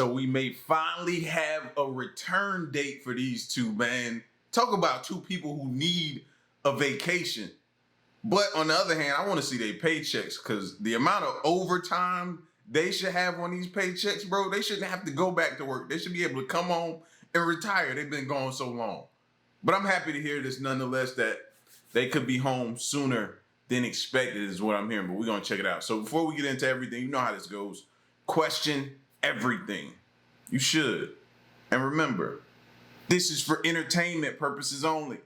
So we may finally have a return date for these two, man. Talk about two people who need a vacation. But on the other hand, I want to see their paychecks, because the amount of overtime they should have on these paychecks, bro, they shouldn't have to go back to work. They should be able to come home and retire. They've been gone so long. But I'm happy to hear this nonetheless, that they could be home sooner than expected is what I'm hearing. But we're going to check it out. So before we get into everything, you know how this goes. Question everything. You should. And remember, this is for entertainment purposes only.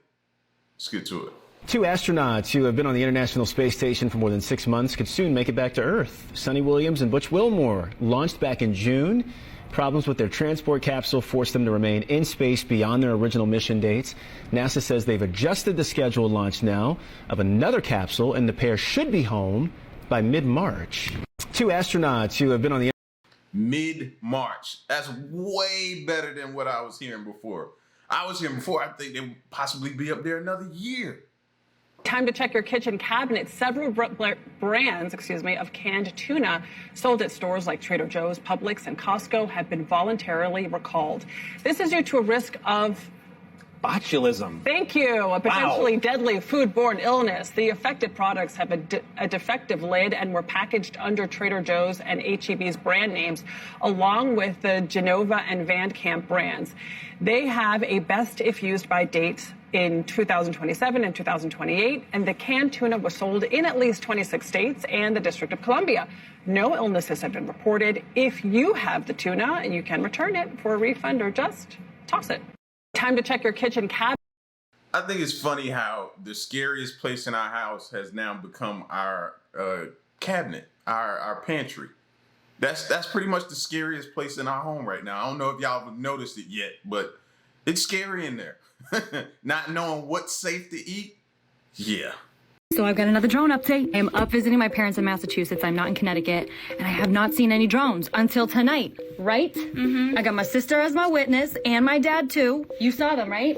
Let's get to it. Two astronauts who have been on the International Space Station for more than 6 months could soon make it back to Earth. Sonny Williams and Butch Wilmore launched back in June. Problems with their transport capsule forced them to remain in space beyond their original mission dates. NASA says they've adjusted the scheduled launch now of another capsule, and the pair should be home by mid-March. Two astronauts who have been on the mid-March. That's way better than what I was hearing before. I think they would possibly be up there another year. Time to check your kitchen cabinet. Several brands, of canned tuna sold at stores like Trader Joe's, Publix, and Costco have been voluntarily recalled. This is due to a risk of botulism. Thank you. A potentially deadly foodborne illness. The affected products have a defective lid and were packaged under Trader Joe's and H-E-B's brand names, along with the Genova and Van Camp brands. They have a best if used by date in 2027 and 2028, and the canned tuna was sold in at least 26 states and the District of Columbia. No illnesses have been reported. If you have the tuna, you can return it for a refund or just toss it. Time to check your kitchen cabinet. I think it's funny how the scariest place in our house has now become our cabinet, our pantry. That's pretty much the scariest place in our home right now. I don't know if y'all have noticed it yet, but it's scary in there. Not knowing what's safe to eat. Yeah. So I've got another drone update. I am up visiting my parents in Massachusetts. I'm not in Connecticut, and I have not seen any drones until tonight, right? I got my sister as my witness and my dad too. You saw them, right?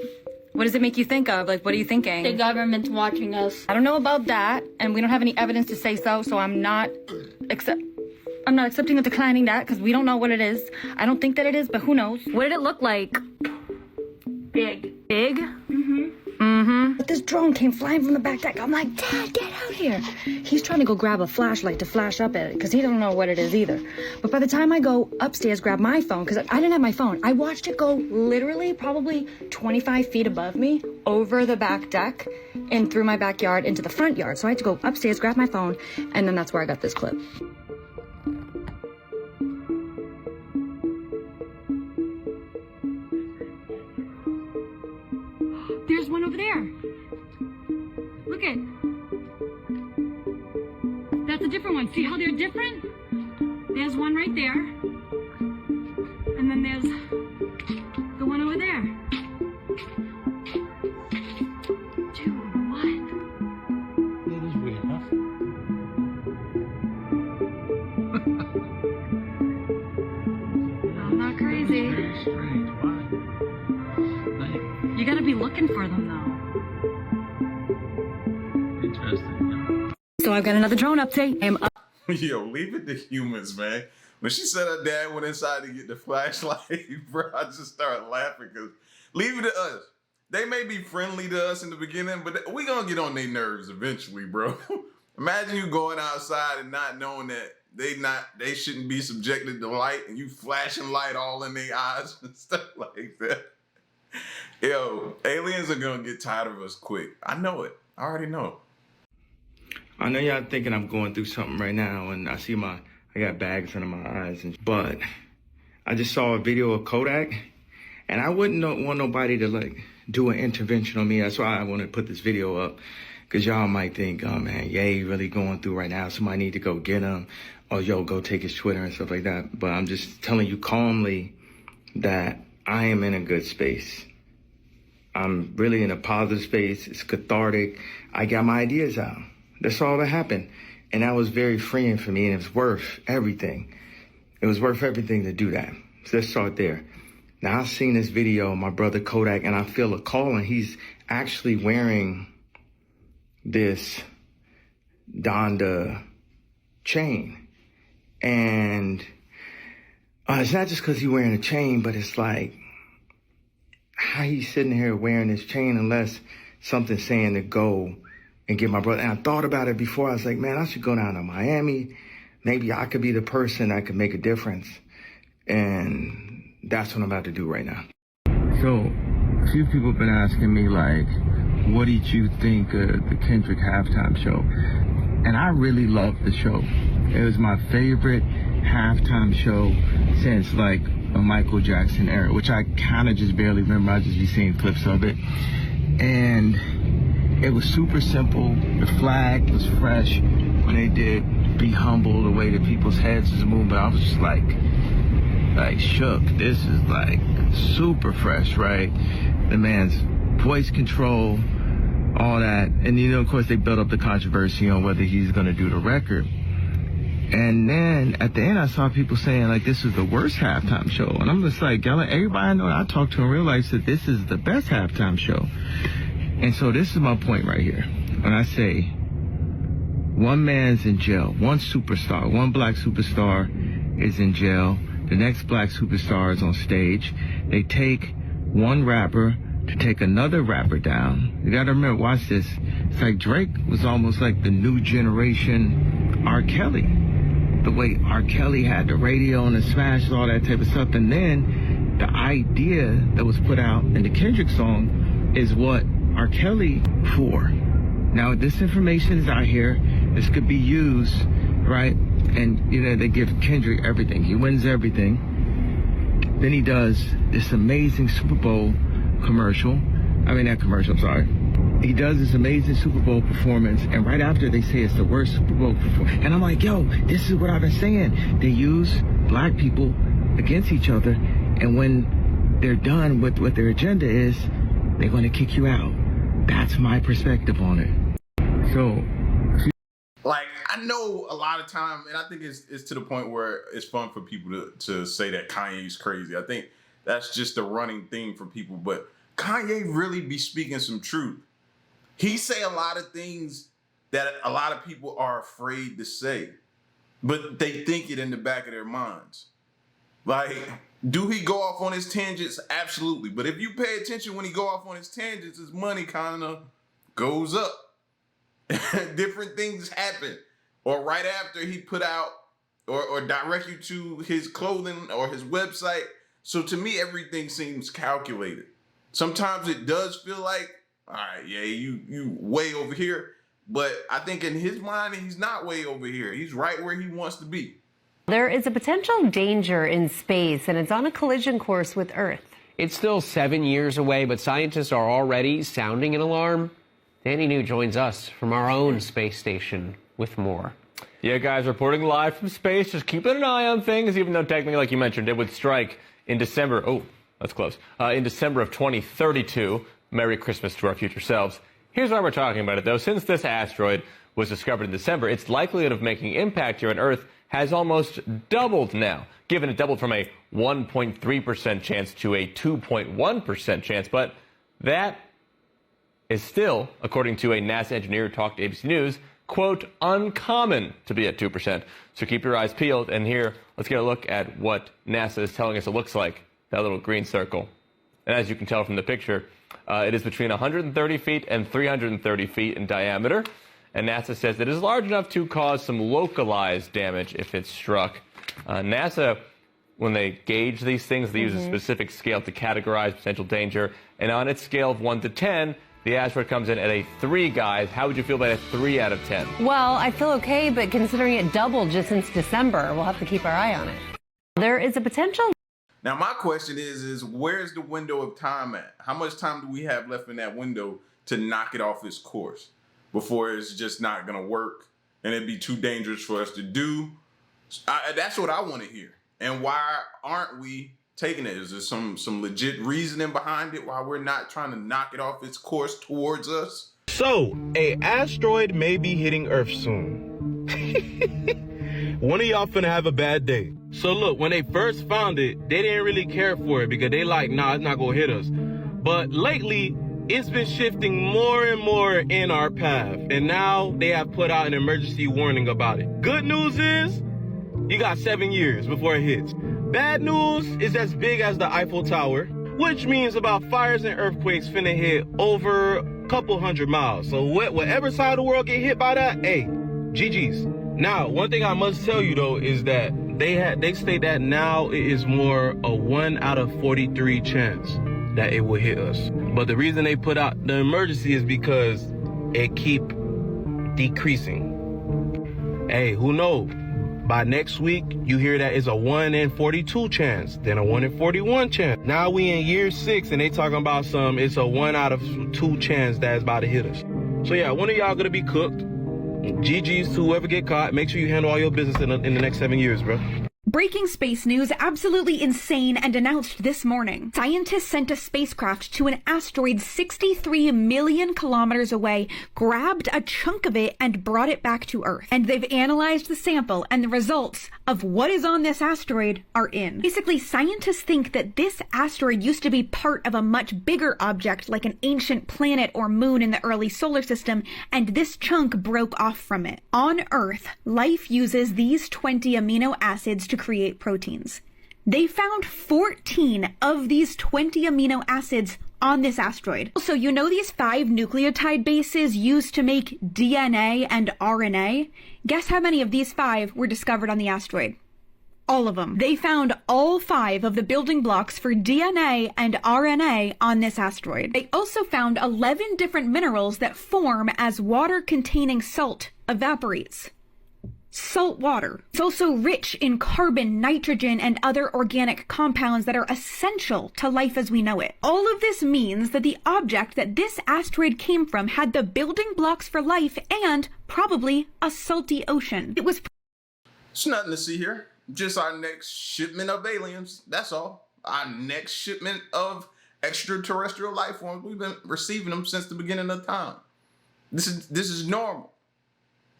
What does it make you think of? Like, what are you thinking? The government's watching us. I don't know about that, and we don't have any evidence to say so, so I'm not accepting or declining that, because we don't know what it is. I don't think that it is, but who knows? What did it look like? Big. Big? But this drone came flying from the back deck. I'm like, Dad, get out here. He's trying to go grab a flashlight to flash up at it, because he doesn't know what it is either. But by the time I go upstairs, grab my phone, because I didn't have my phone, I watched it go literally probably 25 feet above me, over the back deck, and through my backyard into the front yard. So I had to go upstairs, grab my phone, and then that's where I got this clip. There's one over there. Look it. That's a different one. See how they're different? There's one right there. And then there's the one over there. Dude, what? That is weird, huh? I'm not crazy. Very strange. Why? You gotta be looking for them, though. Interesting. So I've got another drone update. I'm up. Yo, leave it to humans, man. When she said her dad went inside to get the flashlight, bro, I just started laughing, because leave it to us. They may be friendly to us in the beginning, but we gonna get on their nerves eventually, bro. Imagine you going outside and not knowing that they shouldn't be subjected to light, and you flashing light all in their eyes and stuff like that. Yo, aliens are gonna get tired of us quick. I know it. I already know. I know y'all thinking I'm going through something right now, and I got bags under my eyes, but I just saw a video of Kodak, and I wouldn't want nobody to do an intervention on me. That's why I want to put this video up, because y'all might think, oh man, Ye really going through right now. Somebody need to go get him, or yo, go take his Twitter and stuff like that. But I'm just telling you calmly that I am in a good space. I'm really in a positive space. It's cathartic. I got my ideas out. That's all that happened. And that was very freeing for me, and it was worth everything. It was worth everything to do that. So let's start there. Now, I've seen this video of my brother Kodak, and I feel a call, and he's actually wearing this Donda chain. And It's not just because he's wearing a chain, but it's like how he's sitting here wearing this chain unless something's saying to go and get my brother. And I thought about it before. I was like, man, I should go down to Miami. Maybe I could be the person that could make a difference. And that's what I'm about to do right now. So a few people have been asking me, like, what did you think of the Kendrick halftime show? And I really loved the show. It was my favorite halftime show since, like, a Michael Jackson era, which I kind of just barely remember. I just be seeing clips of it. And it was super simple. The flag was fresh when they did Be Humble, the way that people's heads was moving. I was just like shook. This is like super fresh, right? The man's voice control, all that. And, you know, of course, they built up the controversy on whether he's going to do the record. And then at the end, I saw people saying, like, this is the worst halftime show. And I'm just like, everybody I know that I talked to in real life said this is the best halftime show. And so this is my point right here. When I say one man's in jail, one superstar, one black superstar is in jail. The next black superstar is on stage. They take one rapper to take another rapper down. You gotta remember, watch this. It's like Drake was almost like the new generation R. Kelly. The way R. Kelly had the radio and the smash, all that type of stuff. And then the idea that was put out in the Kendrick song is what R. Kelly for. Now, this information is out here. This could be used, right? And, you know, they give Kendrick everything. He wins everything. Then he does this amazing Super Bowl commercial. I'm sorry. He does this amazing Super Bowl performance, and right after they say it's the worst Super Bowl performance. And I'm like, yo, this is what I've been saying. They use black people against each other, and when they're done with what their agenda is, they're going to kick you out. That's my perspective on it. So, like, I know a lot of time, and I think it's to the point where it's fun for people to say that Kanye's crazy. I think that's just a running theme for people, but Kanye really be speaking some truth. He say a lot of things that a lot of people are afraid to say, but they think it in the back of their minds. Like, do he go off on his tangents? Absolutely. But if you pay attention when he go off on his tangents, his money kind of goes up. Different things happen. Or right after he put out or direct you to his clothing or his website. So to me, everything seems calculated. Sometimes it does feel like, all right, yeah, you way over here. But I think in his mind, he's not way over here. He's right where he wants to be. There is a potential danger in space, and it's on a collision course with Earth. It's still 7 years away, but scientists are already sounding an alarm. Danny New joins us from our own space station with more. Yeah, guys, reporting live from space, just keeping an eye on things, even though technically, like you mentioned, it would strike in December. Oh, that's close. In December of 2032. Merry Christmas to our future selves. Here's why we're talking about it, though. Since this asteroid was discovered in December, its likelihood of making impact here on Earth has almost doubled now, given it doubled from a 1.3% chance to a 2.1% chance. But that is still, according to a NASA engineer who talked to ABC News, quote, uncommon to be at 2%. So keep your eyes peeled. And here, let's get a look at what NASA is telling us it looks like, that little green circle. And as you can tell from the picture, it is between 130 feet and 330 feet in diameter. And NASA says it is large enough to cause some localized damage if it's struck. NASA, when they gauge these things, they use a specific scale to categorize potential danger. And on its scale of 1 to 10, the asteroid comes in at a 3, guys. How would you feel about a 3 out of 10? Well, I feel okay, but considering it doubled just since December, we'll have to keep our eye on it. There is a potential. Now, my question is where's the window of time at? How much time do we have left in that window to knock it off its course before it's just not going to work and it'd be too dangerous for us to do? That's what I want to hear. And why aren't we taking it? Is there some legit reasoning behind it why we're not trying to knock it off its course towards us? So, an asteroid may be hitting Earth soon. One of y'all finna have a bad day. So look, when they first found it, they didn't really care for it because they like, nah, it's not gonna hit us. But lately, it's been shifting more and more in our path. And now they have put out an emergency warning about it. Good news is, you got 7 years before it hits. Bad news is as big as the Eiffel Tower, which means about fires and earthquakes finna hit over a couple 100 miles. So whatever side of the world get hit by that, hey, GG's. Now, one thing I must tell you though is that they state that now it is more a 1 out of 43 chance that it will hit us. But the reason they put out the emergency is because it keep decreasing. Hey, who knows? By next week, you hear that it's a 1 in 42 chance, then a 1 in 41 chance. Now we in year 6 and they talking about it's a 1 out of 2 chance that is about to hit us. So yeah, one of y'all gonna be cooked. GG's to whoever get caught. Make sure you handle all your business in the next 7 years, bro. Breaking space news, absolutely insane and announced this morning. Scientists sent a spacecraft to an asteroid 63 million kilometers away, grabbed a chunk of it and brought it back to Earth. And they've analyzed the sample and the results of what is on this asteroid are in. Basically, scientists think that this asteroid used to be part of a much bigger object like an ancient planet or moon in the early solar system, and this chunk broke off from it. On Earth, life uses these 20 amino acids to create proteins. They found 14 of these 20 amino acids on this asteroid. So you know these 5 nucleotide bases used to make DNA and RNA? Guess how many of these 5 were discovered on the asteroid? All of them. They found all 5 of the building blocks for DNA and RNA on this asteroid. They also found 11 different minerals that form as water-containing salt evaporates. Salt water. It's also rich in carbon, nitrogen, and other organic compounds that are essential to life as we know it. All of this means that the object that this asteroid came from had the building blocks for life and probably a salty ocean. It was... It's nothing to see here. Just our next shipment of aliens. That's all. Our next shipment of extraterrestrial life forms. We've been receiving them since the beginning of time. This is normal.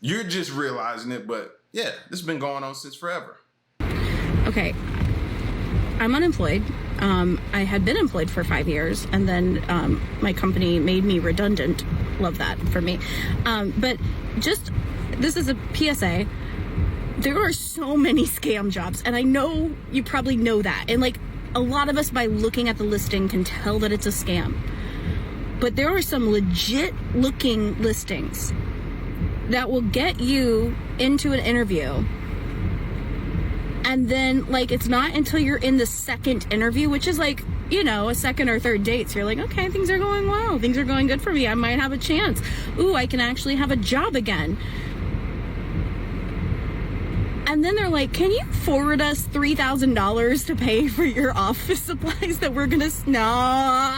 You're just realizing it, but yeah, this has been going on since forever. Okay, I'm unemployed. I had been employed for 5 years, and then my company made me redundant. Love that for me. But just, this is a PSA. There are so many scam jobs, and I know you probably know that. And like, a lot of us by looking at the listing can tell that it's a scam. But there are some legit looking listings that will get you into an interview, and then like it's not until you're in the second interview, which is like, you know, a second or third date, so you're like, okay, things are going well, things are going good for me, I might have a chance, ooh, I can actually have a job again. And then they're like, can you forward us $3,000 to pay for your office supplies that we're gonna no,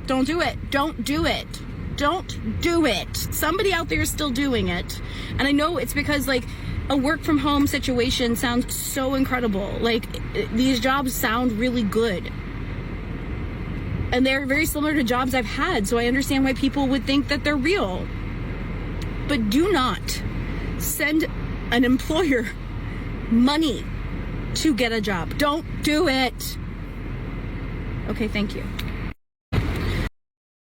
don't do it, don't do it. Don't do it. Somebody out there is still doing it. And I know it's because like a work from home situation sounds so incredible. Like these jobs sound really good. And they're very similar to jobs I've had. So I understand why people would think that they're real. But do not send an employer money to get a job. Don't do it. Okay, thank you.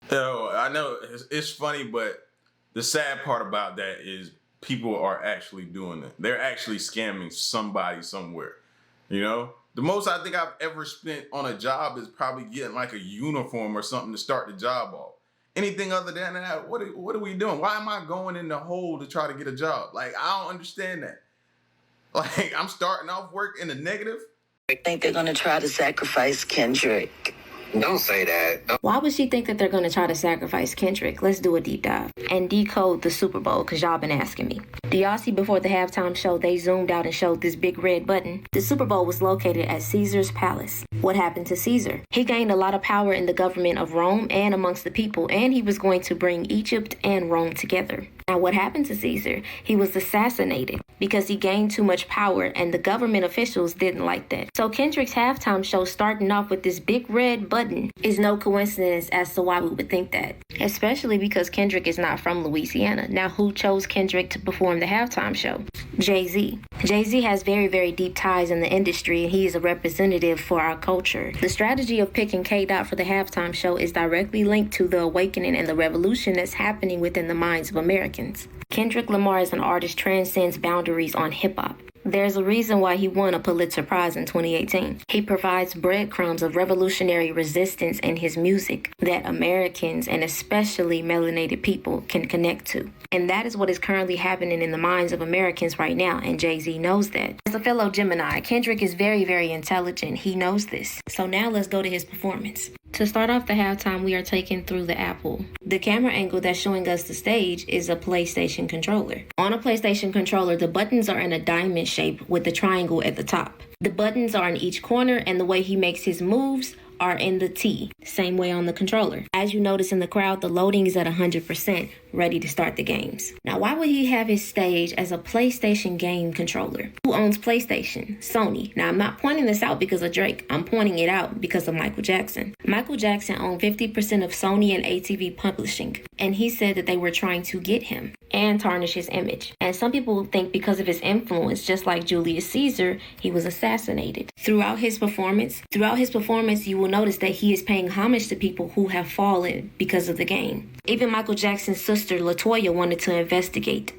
Oh, I know it's funny, but the sad part about that is people are actually doing it. They're actually scamming somebody somewhere. You know, the most I think I've ever spent on a job is probably getting like a uniform or something to start the job off. Anything other than that, what are we doing? Why am I going in the hole to try to get a job? Like, I don't understand that. Like, I'm starting off work in the negative. I think they're going to try to sacrifice Kendrick. Don't say that. Why would she think that they're going to try to sacrifice Kendrick? Let's do a deep dive and decode the Super Bowl, because y'all been asking me. Do y'all see before the halftime show, they zoomed out and showed this big red button? The Super Bowl was located at Caesar's palace. What happened to Caesar? He gained a lot of power in the government of Rome and amongst the people, and he was going to bring Egypt and Rome together. Now, what happened to Caesar? He was assassinated because he gained too much power, and the government officials didn't like that. So Kendrick's halftime show starting off with this big red button is no coincidence as to why we would think that. Especially because Kendrick is not from Louisiana. Now, who chose Kendrick to perform the halftime show? Jay-Z. Jay-Z has very, very deep ties in the industry, and he is a representative for our culture. The strategy of picking K-Dot for the halftime show is directly linked to the awakening and the revolution that's happening within the minds of Americans. Kendrick Lamar as an artist transcends boundaries on hip-hop. There's a reason why he won a Pulitzer Prize in 2018. He provides breadcrumbs of revolutionary resistance in his music that Americans and especially melanated people can connect to. And that is what is currently happening in the minds of Americans right now, and Jay-Z knows that. As a fellow Gemini, Kendrick is very, very intelligent. He knows this. So now let's go to his performance. To start off the halftime, we are taken through the Apple. The camera angle that's showing us the stage is a PlayStation controller. On a PlayStation controller, the buttons are in a diamond shape with the triangle at the top. The buttons are in each corner, and the way he makes his moves are in the T, same way on the controller. As you notice in the crowd, the loading is at 100%, ready to start the games. Now, why would he have his stage as a PlayStation game controller? Who owns PlayStation? Sony. Now, I'm not pointing this out because of Drake. I'm pointing it out because of Michael Jackson. Michael Jackson owned 50% of Sony and ATV Publishing, and he said that they were trying to get him and tarnish his image. And some people think because of his influence, just like Julius Caesar, he was assassinated. Throughout his performance, you will notice that he is paying homage to people who have fallen because of the game. Even Michael Jackson's sister LaToya wanted to investigate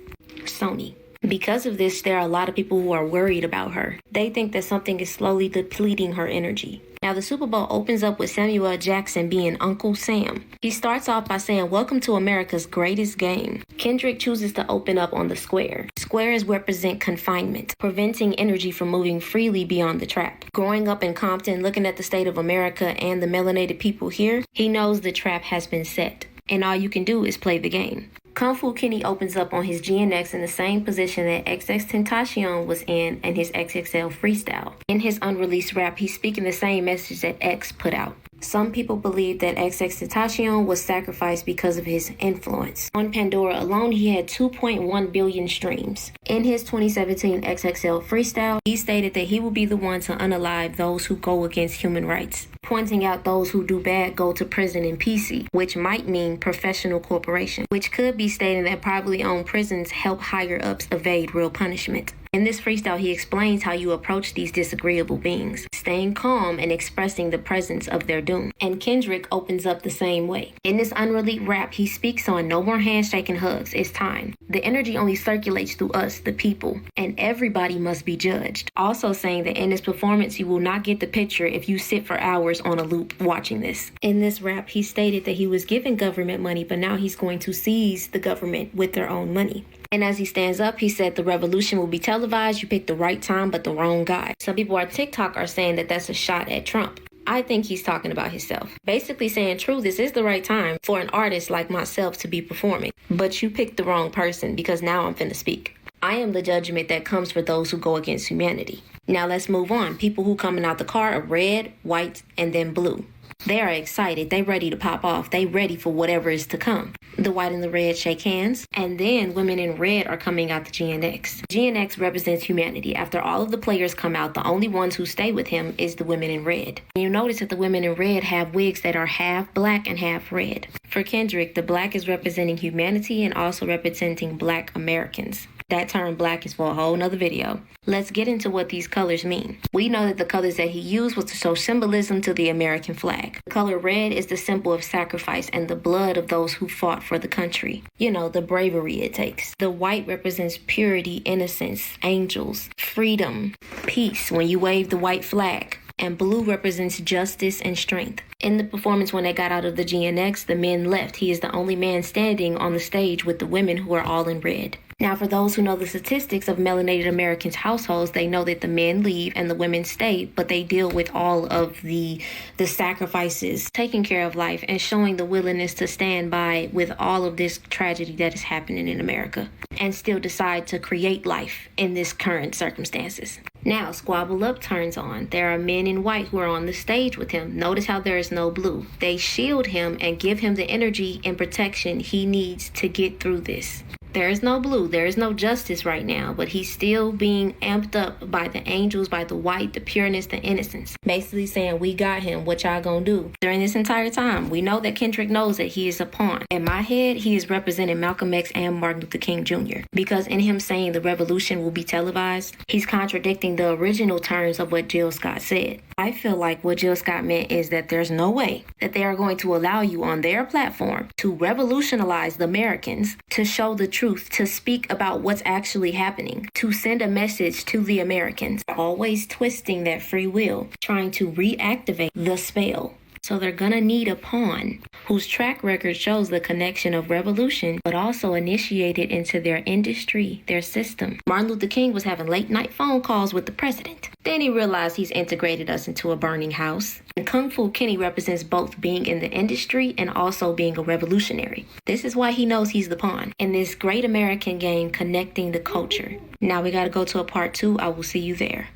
Sony. Because of this, there are a lot of people who are worried about her. They think that something is slowly depleting her energy. Now, the Super Bowl opens up with Samuel L. Jackson being Uncle Sam. He starts off by saying, "Welcome to America's greatest game." Kendrick chooses to open up on the square. Squares represent confinement, preventing energy from moving freely beyond the trap. Growing up in Compton, looking at the state of America and the melanated people here, he knows the trap has been set, and all you can do is play the game. Kung Fu Kenny opens up on his GNX in the same position that XXXTentacion was in his XXL freestyle. In his unreleased rap, he's speaking the same message that X put out. Some people believe that XXXTentacion was sacrificed because of his influence. On Pandora alone, he had 2.1 billion streams. In his 2017 XXL freestyle, he stated that he will be the one to unalive those who go against human rights, pointing out those who do bad go to prison in PC, which might mean professional corporation, which could be stating that privately owned prisons help higher-ups evade real punishment. In this freestyle, he explains how you approach these disagreeable beings, staying calm and expressing the presence of their doom. And Kendrick opens up the same way. In this unreleased rap, he speaks on no more handshake and hugs, it's time. The energy only circulates through us, the people, and everybody must be judged. Also saying that in this performance, you will not get the picture if you sit for hours on a loop watching this. In this rap, he stated that he was given government money, but now he's going to seize the government with their own money. And as he stands up, he said the revolution will be televised. You picked the right time, but the wrong guy. Some people on TikTok are saying that that's a shot at Trump. I think he's talking about himself. Basically saying, true, this is the right time for an artist like myself to be performing. But you picked the wrong person because now I'm finna speak. I am the judgment that comes for those who go against humanity. Now let's move on. People who coming out the car are red, white, and then blue. They are excited. They ready to pop off. They ready for whatever is to come. The white and the red shake hands, and then women in red are coming out the GNX. GNX represents humanity. After all of the players come out, the only ones who stay with him is the women in red. You notice that the women in red have wigs that are half black and half red. For Kendrick, the black is representing humanity and also representing Black Americans. That term black is for a whole nother video. Let's get into what these colors mean. We know that the colors that he used was to show symbolism to the American flag. The color red is the symbol of sacrifice and the blood of those who fought for the country. You know, the bravery it takes. The white represents purity, innocence, angels, freedom, peace when you wave the white flag. And blue represents justice and strength. In the performance when they got out of the GNX, the men left. He is the only man standing on the stage with the women who are all in red. Now, for those who know the statistics of melanated Americans' households, they know that the men leave and the women stay, but they deal with all of the sacrifices, taking care of life, and showing the willingness to stand by with all of this tragedy that is happening in America, and still decide to create life in this current circumstances. Now, Squabble Up turns on. There are men in white who are on the stage with him. Notice how there is no blue. They shield him and give him the energy and protection he needs to get through this. There is no blue, there is no justice right now, but he's still being amped up by the angels, by the white, the pureness, the innocence. Basically saying, we got him, what y'all gonna do? During this entire time, we know that Kendrick knows that he is a pawn. In my head, he is representing Malcolm X and Martin Luther King Jr. Because in him saying the revolution will be televised, he's contradicting the original terms of what Jill Scott said. I feel like what Jill Scott meant is that there's no way that they are going to allow you on their platform to revolutionize the Americans to show the true truth, to speak about what's actually happening, to send a message to the Americans, always twisting that free will, trying to reactivate the spell. So they're gonna need a pawn whose track record shows the connection of revolution, but also initiated into their industry, their system. Martin Luther King was having late night phone calls with the president. Then he realized he's integrated us into a burning house. And Kung Fu Kenny represents both being in the industry and also being a revolutionary. This is why he knows he's the pawn in this great American game connecting the culture. Now we gotta go to a part 2. I will see you there.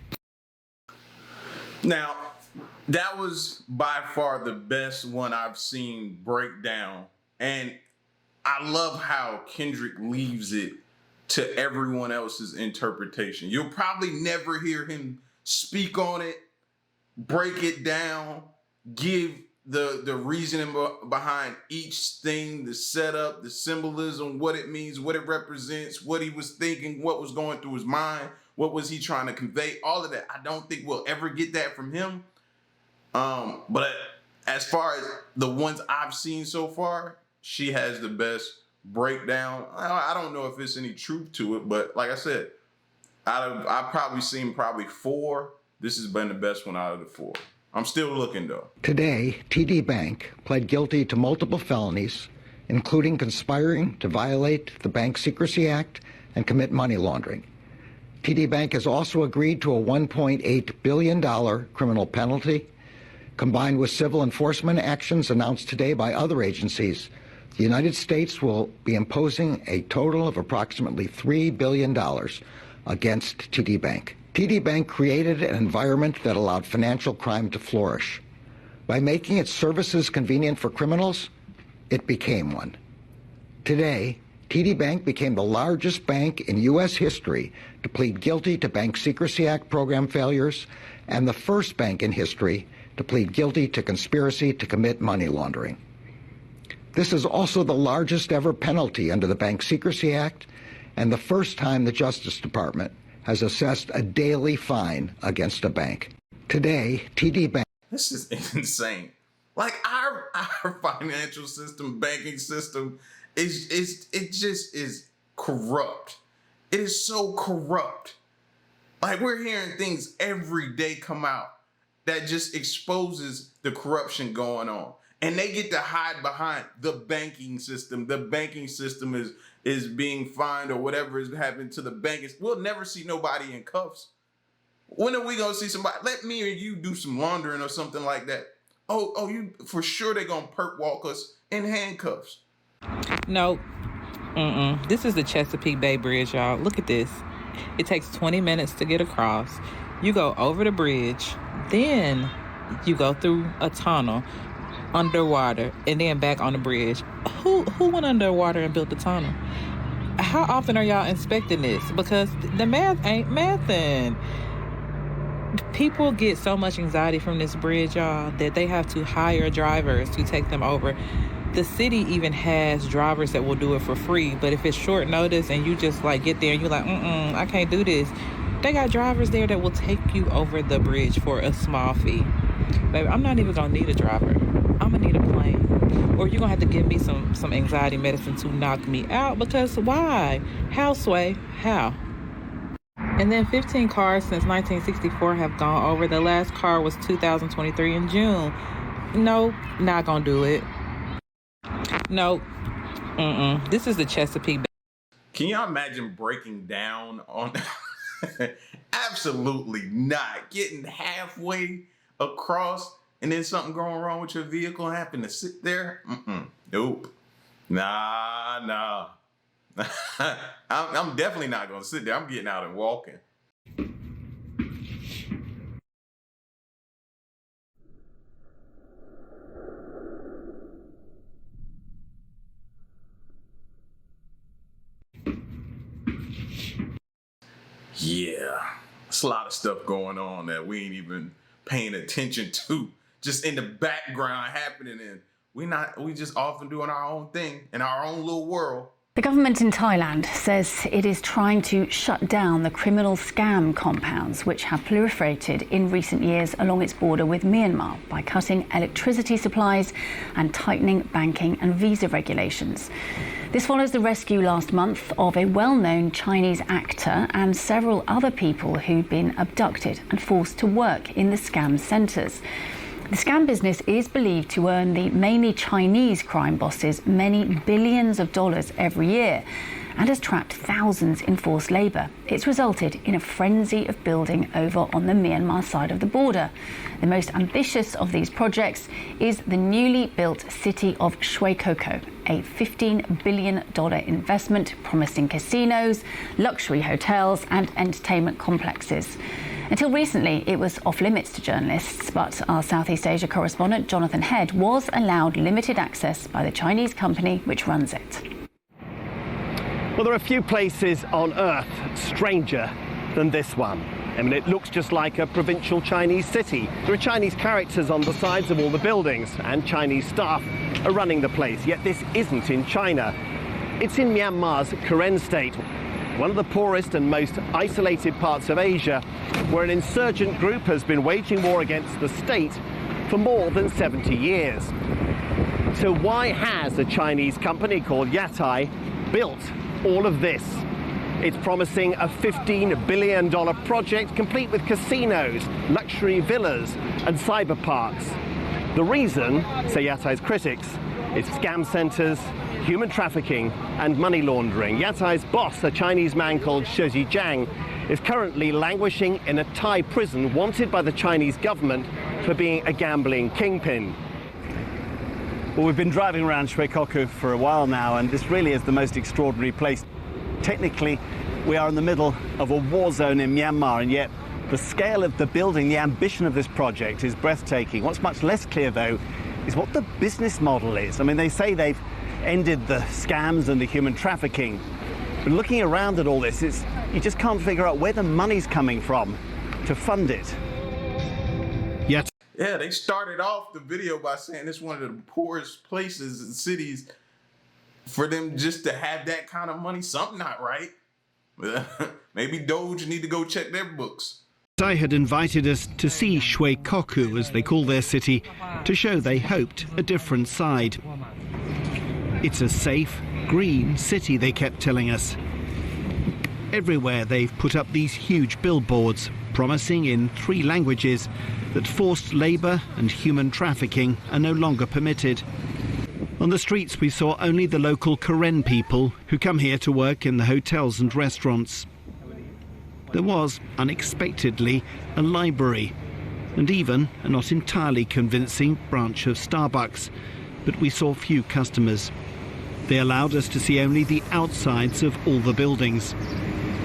Now, that was by far the best one I've seen break down. And I love how Kendrick leaves it to everyone else's interpretation. You'll probably never hear him speak on it, break it down, give the reasoning behind each thing, the setup, the symbolism, what it means, what it represents, what he was thinking, what was going through his mind, what was he trying to convey, all of that. I don't think we'll ever get that from him. But as far as the ones I've seen so far, she has the best breakdown. I don't know if there's any truth to it, but like I said, I've probably seen 4. This has been the best one out of the 4. I'm still looking though. Today, TD Bank pled guilty to multiple felonies, including conspiring to violate the Bank Secrecy Act and commit money laundering. TD Bank has also agreed to a $1.8 billion criminal penalty. Combined with civil enforcement actions announced today by other agencies, the United States will be imposing a total of approximately $3 billion against TD Bank. TD Bank created an environment that allowed financial crime to flourish. By making its services convenient for criminals, it became one. Today, TD Bank became the largest bank in U.S. history to plead guilty to Bank Secrecy Act program failures and the first bank in history to plead guilty to conspiracy to commit money laundering. This is also the largest ever penalty under the Bank Secrecy Act and the first time the Justice Department has assessed a daily fine against a bank. Today, TD Bank... This is insane. Like our financial system, banking system, it just is corrupt. It is so corrupt. Like we're hearing things every day come out that just exposes the corruption going on. And they get to hide behind the banking system. The banking system is being fined or whatever is happening to the bank. We'll never see nobody in cuffs. When are we gonna see somebody? Let me or you do some laundering or something like that. Oh, you for sure they're gonna perp walk us in handcuffs. No. This is the Chesapeake Bay Bridge, y'all. Look at this. It takes 20 minutes to get across. You go over the bridge, then you go through a tunnel underwater and then back on the bridge. Who went underwater and built the tunnel? How often are y'all inspecting this? Because the math ain't mathing. People get so much anxiety from this bridge, y'all, that they have to hire drivers to take them over. The city even has drivers that will do it for free, but if it's short notice and you just like get there and you're like, I can't do this, they got drivers there that will take you over the bridge for a small fee. Baby, I'm not even gonna need a driver. I'm gonna need a plane. Or you're gonna have to give me some anxiety medicine to knock me out, because why? How, Sway? How? And then 15 cars since 1964 have gone over. The last car was 2023 in June. No, not gonna do it. No. This is the Chesapeake Bay. Can y'all imagine breaking down on... Absolutely not. Getting halfway across and then something going wrong with your vehicle and having to sit there? Nope. Nah. I'm definitely not going to sit there. I'm getting out and walking. Yeah, it's a lot of stuff going on that we ain't even paying attention to, just in the background happening, and we just often doing our own thing in our own little world. The government in Thailand says it is trying to shut down the criminal scam compounds which have proliferated in recent years along its border with Myanmar by cutting electricity supplies and tightening banking and visa regulations. This follows the rescue last month of a well-known Chinese actor and several other people who'd been abducted and forced to work in the scam centres. The scam business is believed to earn the mainly Chinese crime bosses many billions of dollars every year and has trapped thousands in forced labour. It's resulted in a frenzy of building over on the Myanmar side of the border. The most ambitious of these projects is the newly built city of Shwe Koko, a $15 billion investment promising casinos, luxury hotels and entertainment complexes. Until recently, it was off limits to journalists, but our Southeast Asia correspondent Jonathan Head was allowed limited access by the Chinese company which runs it. Well, there are few places on Earth stranger than this one. I mean, it looks just like a provincial Chinese city. There are Chinese characters on the sides of all the buildings, and Chinese staff are running the place. Yet this isn't in China. It's in Myanmar's Karen state, one of the poorest and most isolated parts of Asia, where an insurgent group has been waging war against the state for more than 70 years. So why has a Chinese company called Yatai built all of this? It's promising a $15 billion project complete with casinos, luxury villas and cyber parks. The reason, say Yatai's critics, is scam centres, human trafficking and money laundering. Yatai's boss, a Chinese man called Shi Jiang, is currently languishing in a Thai prison, wanted by the Chinese government for being a gambling kingpin. Well, we've been driving around Shwe Koko for a while now, and this really is the most extraordinary place. Technically, we are in the middle of a war zone in Myanmar, and yet the scale of the building, the ambition of this project is breathtaking. What's much less clear, though, is what the business model is. I mean, they say they've ended the scams and the human trafficking, but looking around at all this, you just can't figure out where the money's coming from to fund it. Yet. Yeah, they started off the video by saying it's one of the poorest places and cities. For them just to have that kind of money, something not right. Maybe Doge need to go check their books. Thai had invited us to see Shwe Koko, as they call their city, to show they hoped a different side. It's a safe, green city, they kept telling us. Everywhere they've put up these huge billboards, promising in 3 languages that forced labour and human trafficking are no longer permitted. On the streets we saw only the local Karen people who come here to work in the hotels and restaurants. There was, unexpectedly, a library and even a not entirely convincing branch of Starbucks, but we saw few customers. They allowed us to see only the outsides of all the buildings.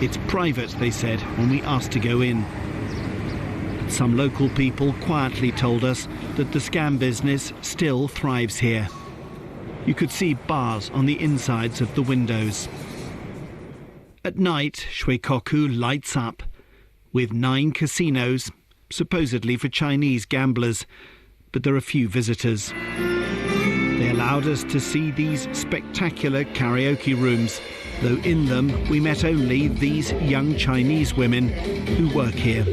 It's private, they said, when we asked to go in. Some local people quietly told us that the scam business still thrives here. You could see bars on the insides of the windows. At night, Shwe Koko lights up with 9 casinos, supposedly for Chinese gamblers, but there are few visitors. They allowed us to see these spectacular karaoke rooms, though in them we met only these young Chinese women who work here.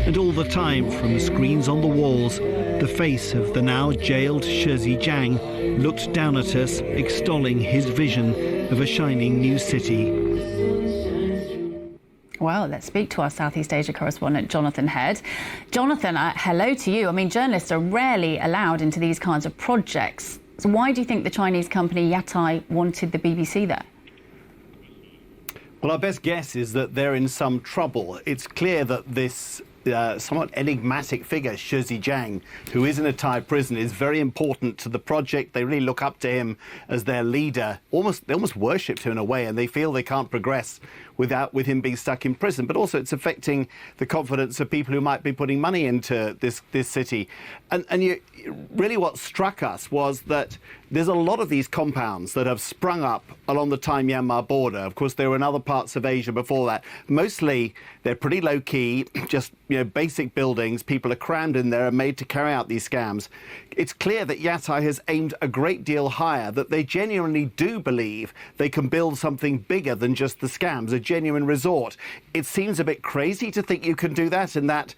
And all the time, from screens on the walls, the face of the now jailed Shi Jiang looked down at us, extolling his vision of a shining new city. Well, let's speak to our Southeast Asia correspondent, Jonathan Head. Jonathan, hello to you. I mean, journalists are rarely allowed into these kinds of projects. So why do you think the Chinese company Yatai wanted the BBC there? Well, our best guess is that they're in some trouble. It's clear that this somewhat enigmatic figure, Shi Jiang, who is in a Thai prison, is very important to the project. They really look up to him as their leader. They almost worship him in a way, and they feel they can't progress with him being stuck in prison. But also it's affecting the confidence of people who might be putting money into this city. And really what struck us was that there's a lot of these compounds that have sprung up along the Thai-Myanmar border. Of course, they were in other parts of Asia before that. Mostly they're pretty low-key, just basic buildings. People are crammed in there and made to carry out these scams. It's clear that Yatai has aimed a great deal higher, that they genuinely do believe they can build something bigger than just the scams, a genuine resort. It seems a bit crazy to think you can do that in that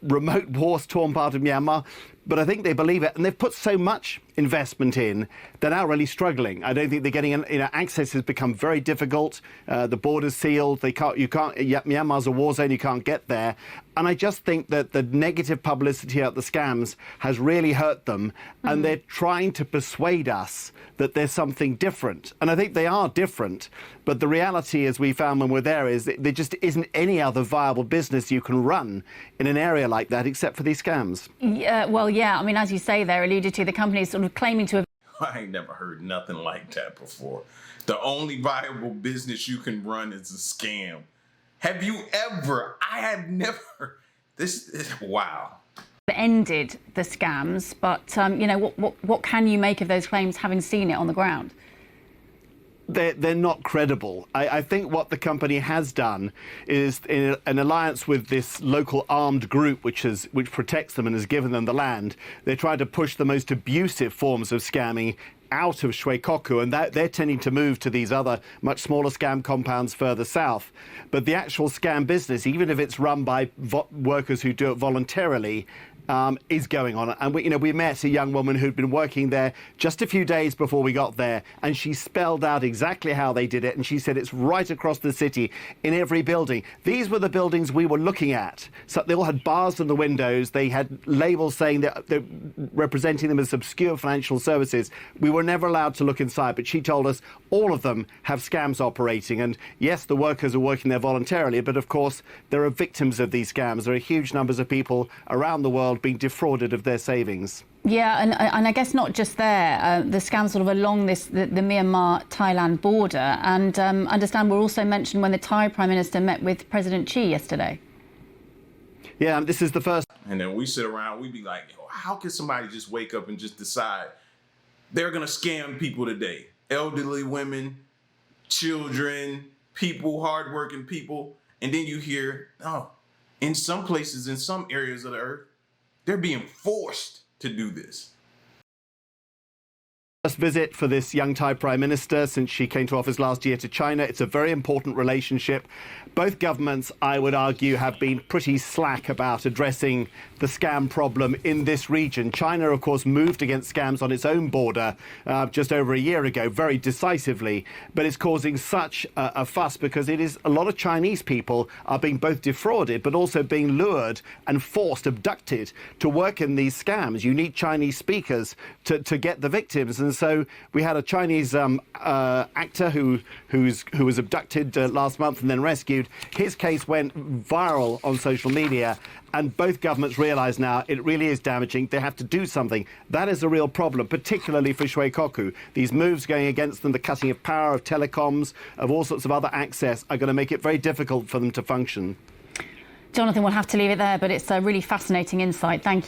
remote war-torn part of Myanmar, but I think they believe it, and they've put so much investment in, they're now really struggling. I don't think they're getting, access has become very difficult. The border's sealed. Myanmar's a war zone. You can't get there. And I just think that the negative publicity about the scams has really hurt them, and they're trying to persuade us that there's something different. And I think they are different, but the reality, as we found when we're there, is that there just isn't any other viable business you can run in an area like that except for these scams. Yeah, well, yeah. I mean, as you say there, alluded to, the company is sort of claiming to have... I ain't never heard nothing like that before. The only viable business you can run is a scam. Have you ever? I have never. This is wow. Ended the scams, but you know, what can you make of those claims, having seen it on the ground? They're not credible. I think what the company has done is, in an alliance with this local armed group which protects them and has given them the land, they're trying to push the most abusive forms of scamming out of Shwekoku, and they're tending to move to these other much smaller scam compounds further south. But the actual scam business, even if it's run by workers who do it voluntarily, is going on. And we met a young woman who'd been working there just a few days before we got there, and she spelled out exactly how they did it, and she said it's right across the city in every building. These were the buildings we were looking at. So they all had bars in the windows. They had labels saying that they're representing them as obscure financial services. We were never allowed to look inside, but she told us all of them have scams operating. And yes, the workers are working there voluntarily, but of course there are victims of these scams. There are huge numbers of people around the world being defrauded of their savings. Yeah, and I guess not just there, the scams sort of along the Myanmar-Thailand border, and understand were also mentioned when the Thai Prime Minister met with President Xi yesterday. Yeah, this is the first. And then we sit around, we be like, how can somebody just wake up and just decide they're going to scam people today? Elderly women, children, people, hardworking people. And then you hear, in some places, in some areas of the earth, they're being forced to do this. First visit for this young Thai Prime Minister since she came to office last year to China. It's a very important relationship. Both governments, I would argue, have been pretty slack about addressing the scam problem in this region. China, of course, moved against scams on its own border just over a year ago, very decisively. But it's causing such a fuss because it is a lot of Chinese people are being both defrauded but also being lured and forced, abducted to work in these scams. You need Chinese speakers to get the victims. And so we had a Chinese actor who was abducted last month and then rescued. His case went viral on social media, and both governments realise now it really is damaging. They have to do something. That is a real problem, particularly for Shwekoku. These moves going against them, the cutting of power, of telecoms, of all sorts of other access, are going to make it very difficult for them to function. Jonathan, we'll have to leave it there, but it's a really fascinating insight. Thank you.